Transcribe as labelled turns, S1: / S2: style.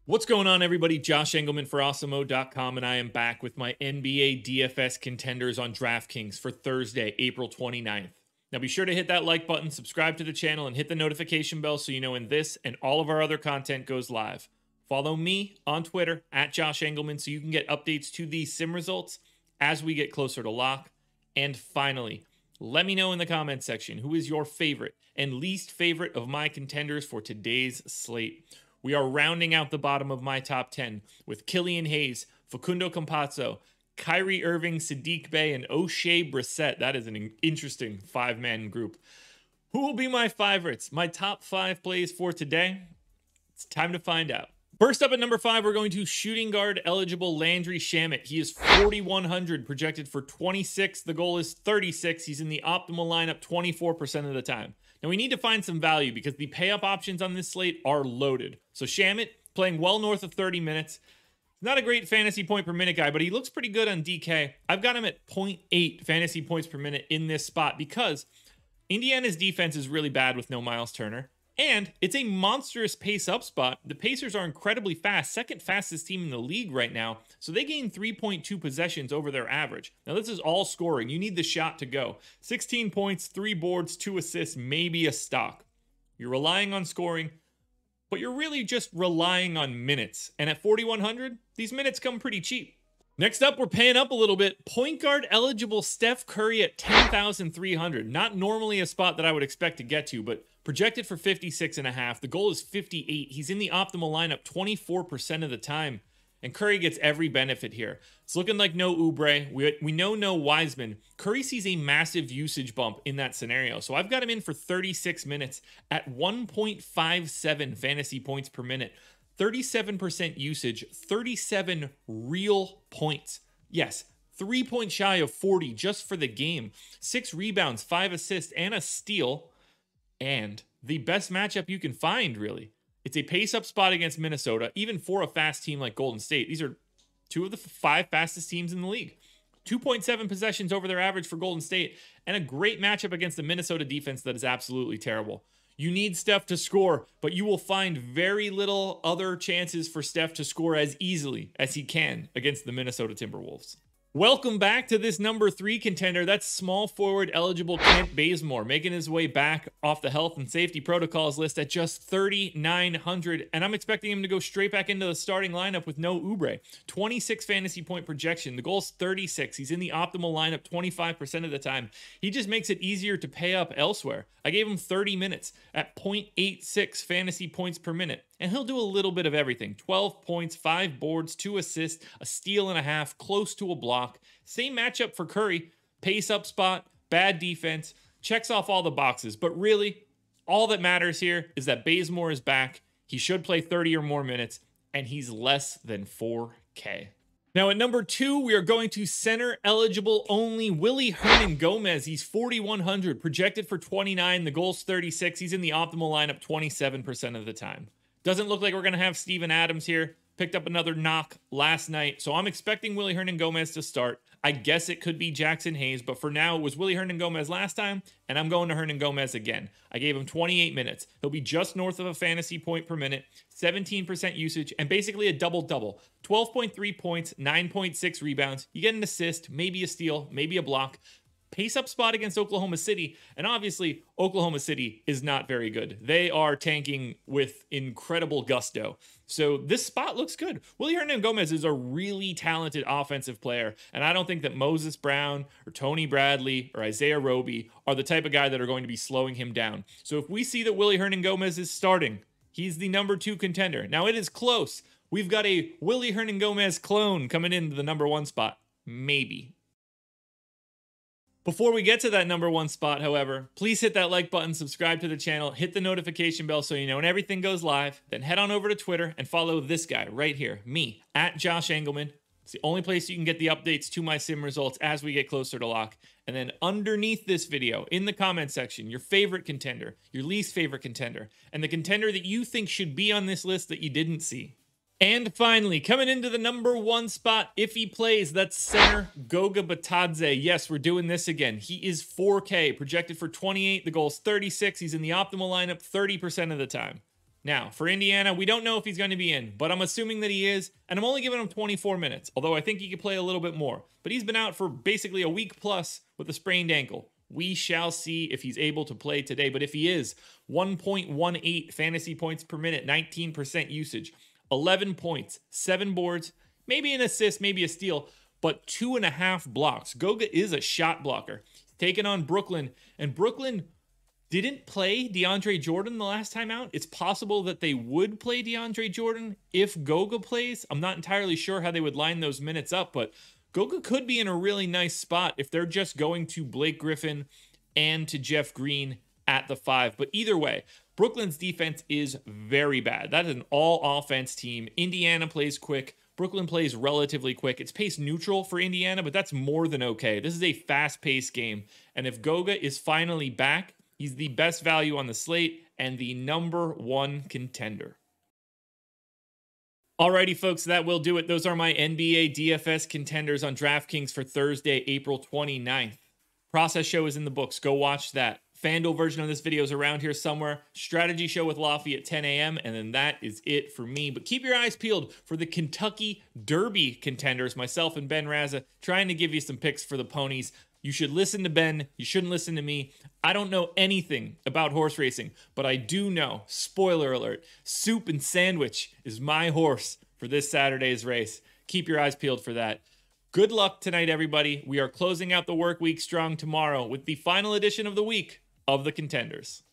S1: What's going on, everybody? Josh Engleman for Awesemo.com, and I am back with my NBA DFS contenders on DraftKings for Thursday, April 29th. Now be sure to hit that like button, subscribe to the channel, and hit the notification bell so you know when this and all of our other content goes live. Follow me on Twitter, at Josh Engleman, so you can get updates to these sim results as we get closer to lock. And finally, let me know in the comments section who is your favorite and least favorite of my contenders for today's slate. We are rounding out the bottom of my top 10 with Killian Hayes, Facundo Campazzo, Kyrie Irving, Saddiq Bey, and OSHAE BRISSETT. That is an interesting five-man group. Who will be my favorites? My top 5 plays for today? It's time to find out. First up at number 5, we're going to shooting guard eligible LANDRY SHAMET. He is 4,100, projected for 26. The goal is 36. He's in the optimal lineup 24% of the time. Now we need to find some value because the pay-up options on this slate are loaded. So SHAMET playing well north of 30 minutes. Not a great fantasy point per minute guy, but he looks pretty good on DK. I've got him at 0.8 fantasy points per minute in this spot because Indiana's defense is really bad with no Miles Turner. And it's a monstrous pace-up spot. The Pacers are incredibly fast, second fastest team in the league right now, so they gain 3.2 possessions over their average. Now, this is all scoring. You need the shot to go. 16 points, 3 boards, 2 assists, maybe a stock. You're relying on scoring, but you're really just relying on minutes. And at 4,100, these minutes come pretty cheap. Next up, we're paying up a little bit. Point guard eligible Steph Curry at 10,300. Not normally a spot that I would expect to get to, but projected for 56.5. The goal is 58. He's in the optimal lineup 24% of the time, and Curry gets every benefit here. It's looking like no Oubre. We know no Wiseman. Curry sees a massive usage bump in that scenario, so I've got him in for 36 minutes at 1.57 fantasy points per minute. 37% usage, 37 real points. Yes, 3 points shy of 40 just for the game. 6 rebounds, 5 assists, and a steal. And the best matchup you can find, really. It's a pace-up spot against Minnesota, even for a fast team like Golden State. These are 2 of the 5 fastest teams in the league. 2.7 possessions over their average for Golden State, and a great matchup against the Minnesota defense that is absolutely terrible. You need Steph to score, but you will find very little other chances for Steph to score as easily as he can against the Minnesota Timberwolves. Welcome back to this number 3 contender. That's small forward eligible Kent Bazemore, making his way back off the health and safety protocols list at just 3,900. And I'm expecting him to go straight back into the starting lineup with no Oubre. 26 fantasy point projection. The goal's 36. He's in the optimal lineup 25% of the time. He just makes it easier to pay up elsewhere. I gave him 30 minutes at 0.86 fantasy points per minute. And he'll do a little bit of everything. 12 points, 5 boards, 2 assists, a steal and a half, close to a block. Same matchup for Curry. Pace up spot, bad defense, checks off all the boxes. But really, all that matters here is that Bazemore is back. He should play 30 or more minutes, and he's less than 4K. Now at number 2, we are going to center eligible only WILLY HERNANGOMEZ. He's 4,100, projected for 29. The goal's 36. He's in the optimal lineup 27% of the time. Doesn't look like we're going to have Steven Adams here. Picked up another knock last night, so I'm expecting WILLY HERNANGOMEZ to start. I guess it could be Jackson Hayes, but for now, it was WILLY HERNANGOMEZ last time, and I'm going to HERNANGOMEZ again. I gave him 28 minutes. He'll be just north of a fantasy point per minute, 17% usage, and basically a double-double. 12.3 points, 9.6 rebounds. You get an assist, maybe a steal, maybe a block. Pace-up spot against Oklahoma City, and obviously Oklahoma City is not very good. They are tanking with incredible gusto, so this spot looks good. WILLY HERNANGOMEZ is a really talented offensive player, and I don't think that Moses Brown or Tony Bradley or Isaiah Roby are the type of guy that are going to be slowing him down. So if we see that WILLY HERNANGOMEZ is starting, he's the number 2 contender. Now it is close. We've got a WILLY HERNANGOMEZ clone coming into the number 1 spot, maybe. Before we get to that number 1 spot, however, please hit that like button, subscribe to the channel, hit the notification bell so you know when everything goes live, then head on over to Twitter and follow this guy right here, me, at Josh Engleman. It's the only place you can get the updates to my sim results as we get closer to lock. And then underneath this video, in the comment section, your favorite contender, your least favorite contender, and the contender that you think should be on this list that you didn't see. And finally, coming into the number 1 spot, if he plays, that's center Goga BITADZE. Yes, we're doing this again. He is 4K, projected for 28. The goal is 36. He's in the optimal lineup 30% of the time. Now, for Indiana, we don't know if he's going to be in, but I'm assuming that he is, and I'm only giving him 24 minutes, although I think he could play a little bit more. But he's been out for basically a week plus with a sprained ankle. We shall see if he's able to play today, but if he is, 1.18 fantasy points per minute, 19% usage, 11 points, 7 boards, maybe an assist, maybe a steal, but 2.5 blocks. Goga is a shot blocker. Taking on Brooklyn, and Brooklyn didn't play DeAndre Jordan the last time out. It's possible that they would play DeAndre Jordan if Goga plays. I'm not entirely sure how they would line those minutes up, but Goga could be in a really nice spot if they're just going to Blake Griffin and to Jeff Green at the 5. But either way, Brooklyn's defense is very bad. That is an all-offense team. Indiana plays quick. Brooklyn plays relatively quick. It's pace neutral for Indiana, but that's more than okay. This is a fast-paced game, and if Goga is finally back, he's the best value on the slate and the #1 contender. Alrighty, folks, that will do it. Those are my NBA DFS contenders on DraftKings for Thursday, April 29th. Process show is in the books. Go watch that. FanDuel version of this video is around here somewhere. Strategy show with Lofty at 10 a.m. And then that is it for me. But keep your eyes peeled for the Kentucky Derby contenders. Myself and Ben Raza trying to give you some picks for the ponies. You should listen to Ben. You shouldn't listen to me. I don't know anything about horse racing, but I do know, spoiler alert, Soup and Sandwich is my horse for this Saturday's race. Keep your eyes peeled for that. Good luck tonight, everybody. We are closing out the work week strong tomorrow with the final edition of the week of the Contenders.